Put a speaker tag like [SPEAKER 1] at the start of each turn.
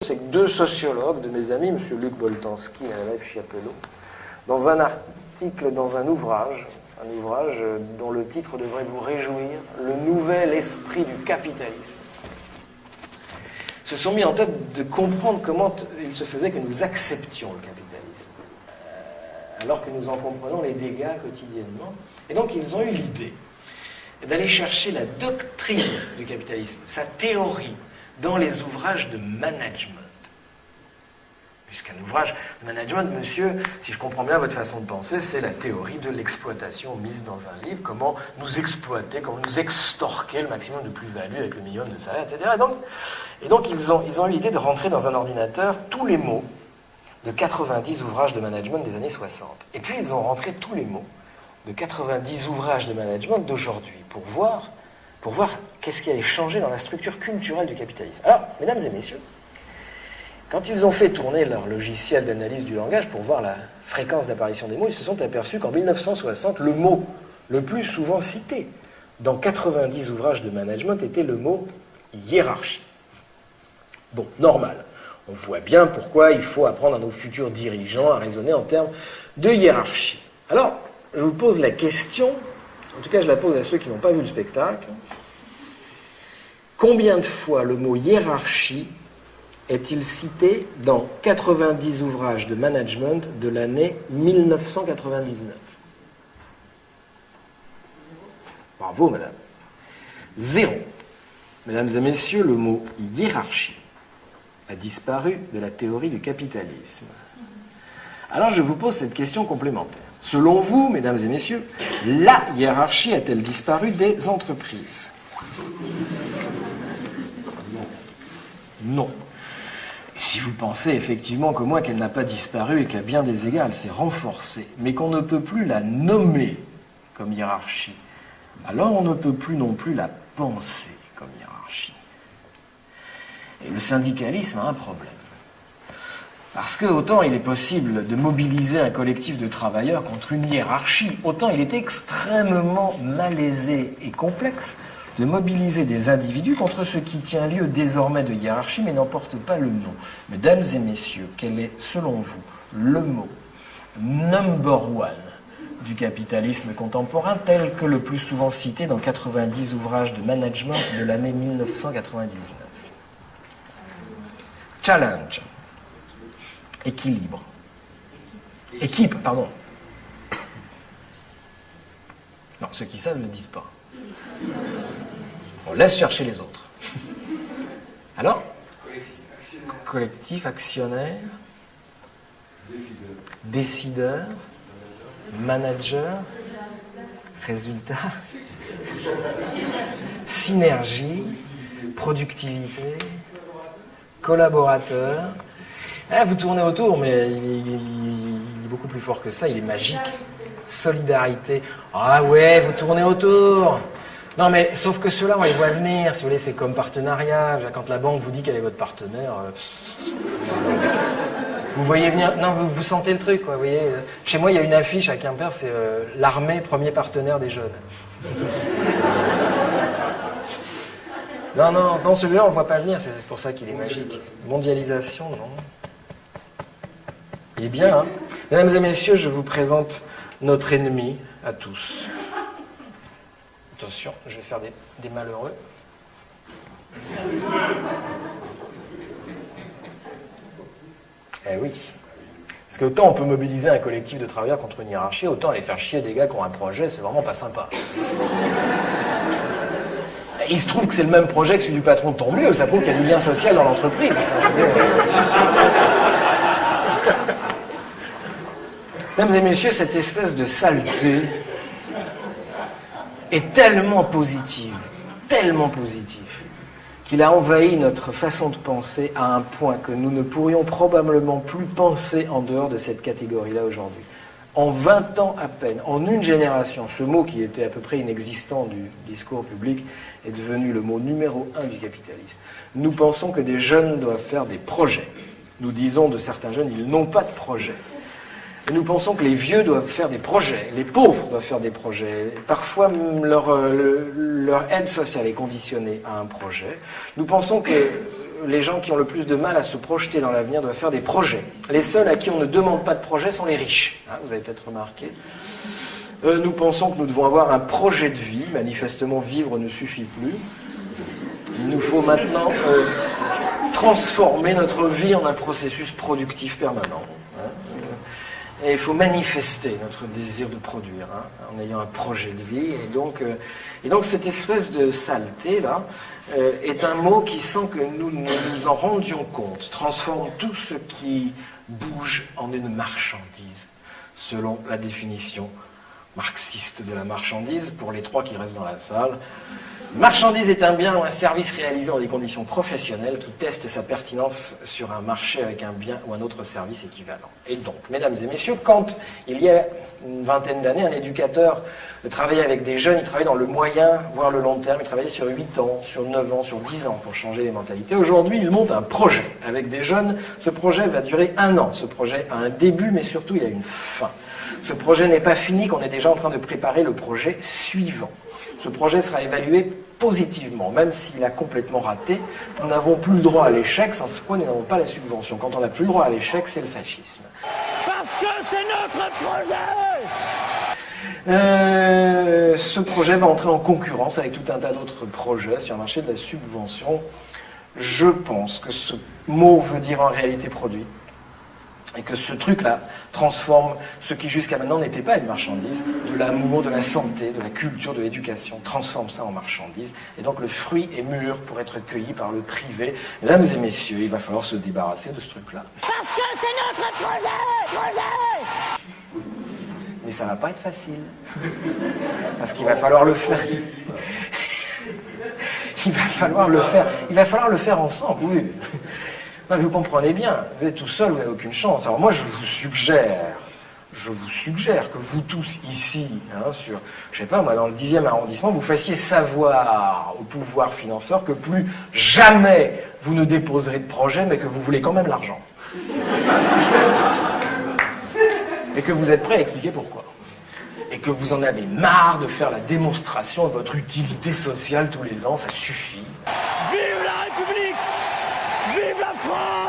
[SPEAKER 1] c'est que deux sociologues de mes amis, M. Luc Boltanski et Mme Ève Chiapello, dans un article, dans un ouvrage dont le titre devrait vous réjouir, Le nouvel esprit du capitalisme, se sont mis en tête de comprendre comment il se faisait que nous acceptions le capitalisme, alors que nous en comprenons les dégâts quotidiennement. Et donc ils ont eu l'idée d'aller chercher la doctrine du capitalisme, sa théorie, dans les ouvrages de management. Puisqu'un ouvrage de management, monsieur, si je comprends bien votre façon de penser, c'est la théorie de l'exploitation mise dans un livre, comment nous exploiter, comment nous extorquer le maximum de plus-value avec le minimum de salaire, etc. Et donc ils ont eu l'idée de rentrer dans un ordinateur tous les mots de 90 ouvrages de management des années 60. Et puis ils ont rentré tous les mots de 90 ouvrages de management d'aujourd'hui pour voir qu'est-ce qui avait changé dans la structure culturelle du capitalisme. Alors, mesdames et messieurs, quand ils ont fait tourner leur logiciel d'analyse du langage pour voir la fréquence d'apparition des mots, ils se sont aperçus qu'en 1960, le mot le plus souvent cité dans 90 ouvrages de management était le mot hiérarchie. Bon, normal. On voit bien pourquoi il faut apprendre à nos futurs dirigeants à raisonner en termes de hiérarchie. Alors, je vous pose la question, en tout cas je la pose à ceux qui n'ont pas vu le spectacle. Combien de fois le mot hiérarchie est-il cité dans 90 ouvrages de management de l'année 1999 ? Bravo, madame. 0. Mesdames et messieurs, le mot hiérarchie a disparu de la théorie du capitalisme. Alors je vous pose cette question complémentaire. Selon vous, mesdames et messieurs, la hiérarchie a-t-elle disparu des entreprises ? Non. Et si vous pensez effectivement comme moi qu'elle n'a pas disparu et qu'à bien des égards elle s'est renforcée, mais qu'on ne peut plus la nommer comme hiérarchie, alors on ne peut plus non plus la penser comme hiérarchie. Et le syndicalisme a un problème. Parce que autant il est possible de mobiliser un collectif de travailleurs contre une hiérarchie, autant il est extrêmement malaisé et complexe de mobiliser des individus contre ce qui tient lieu désormais de hiérarchie mais n'emporte pas le nom. Mesdames et messieurs, quel est selon vous le mot number one du capitalisme contemporain tel que le plus souvent cité dans 90 ouvrages de management de l'année 1999 ? Challenge. Équilibre. Équipe, pardon. Non, ceux qui savent ne le disent pas. On laisse chercher les autres. Alors ? Collectif, actionnaire, décideur, manager, résultat, synergie, productivité, collaborateur. Ah, vous tournez autour, mais il est beaucoup plus fort que ça, il est magique. Solidarité. Ah ouais, vous tournez autour. Non, mais sauf que ceux-là, on les voit venir. Si vous voulez, c'est comme partenariat. Quand la banque vous dit quel est votre partenaire, vous voyez venir. Non, vous sentez le truc, quoi. Vous voyez, chez moi, il y a une affiche à Quimper, c'est l'armée, premier partenaire des jeunes. Non, celui-là, on ne voit pas venir. C'est pour ça qu'il est magique. Mondialisation, non. Il est bien, hein. Mesdames et messieurs, je vous présente notre ennemi à tous. Attention, je vais faire des malheureux. Eh oui. Parce que autant on peut mobiliser un collectif de travailleurs contre une hiérarchie, autant aller faire chier des gars qui ont un projet, c'est vraiment pas sympa. Il se trouve que c'est le même projet que celui du patron, tant mieux, ça prouve qu'il y a du lien social dans l'entreprise. Mesdames et messieurs, cette espèce de saleté est tellement positive, qu'il a envahi notre façon de penser à un point que nous ne pourrions probablement plus penser en dehors de cette catégorie-là aujourd'hui. En 20 ans à peine, en une génération, ce mot qui était à peu près inexistant du discours public est devenu le mot numéro 1 du capitalisme. Nous pensons que des jeunes doivent faire des projets. Nous disons de certains jeunes, ils n'ont pas de projet. Et nous pensons que les vieux doivent faire des projets, les pauvres doivent faire des projets. Parfois, leur aide sociale est conditionnée à un projet. Nous pensons que les gens qui ont le plus de mal à se projeter dans l'avenir doivent faire des projets. Les seuls à qui on ne demande pas de projet sont les riches. Hein, vous avez peut-être remarqué. Nous pensons que nous devons avoir un projet de vie. Manifestement, vivre ne suffit plus. Il nous faut maintenant transformer notre vie en un processus productif permanent. Hein. Et il faut manifester notre désir de produire, hein, en ayant un projet de vie. Et donc cette espèce de saleté-là est un mot qui, sans que nous nous en rendions compte, transforme tout ce qui bouge en une marchandise, selon la définition marxiste de la marchandise, pour les trois qui restent dans la salle. Marchandise est un bien ou un service réalisé dans des conditions professionnelles qui testent sa pertinence sur un marché avec un bien ou un autre service équivalent. Et donc, mesdames et messieurs, quand il y a une vingtaine d'années, un éducateur travaillait avec des jeunes, il travaillait dans le moyen, voire le long terme, il travaillait sur 8 ans, sur 9 ans, sur 10 ans pour changer les mentalités. Aujourd'hui, il monte un projet avec des jeunes. Ce projet va durer 1 an. Ce projet a un début, mais surtout, il a une fin. Ce projet n'est pas fini, qu'on est déjà en train de préparer le projet suivant. Ce projet sera évalué positivement, même s'il a complètement raté. Nous n'avons plus le droit à l'échec, sans quoi nous n'avons pas la subvention. Quand on n'a plus le droit à l'échec, c'est le fascisme.
[SPEAKER 2] Parce que c'est notre projet.
[SPEAKER 1] Ce projet va entrer en concurrence avec tout un tas d'autres projets sur le marché de la subvention. Je pense que ce mot veut dire en réalité produit. Et que ce truc-là transforme ce qui jusqu'à maintenant n'était pas une marchandise, de l'amour, de la santé, de la culture, de l'éducation, transforme ça en marchandise. Et donc le fruit est mûr pour être cueilli par le privé. Mesdames et messieurs, il va falloir se débarrasser de ce truc-là.
[SPEAKER 2] Parce que c'est notre projet.
[SPEAKER 1] Mais ça va pas être facile. Parce qu'il va falloir le faire. Il va falloir le faire ensemble, oui. Non, vous comprenez bien, vous êtes tout seul, vous n'avez aucune chance. Alors moi, je vous suggère que vous tous ici, hein, sur, je sais pas moi, dans le 10e arrondissement, vous fassiez savoir au pouvoir financeur que plus jamais vous ne déposerez de projet, mais que vous voulez quand même l'argent. Et que vous êtes prêt à expliquer pourquoi. Et que vous en avez marre de faire la démonstration de votre utilité sociale tous les ans, ça suffit.
[SPEAKER 2] Vive la République! Vive la France!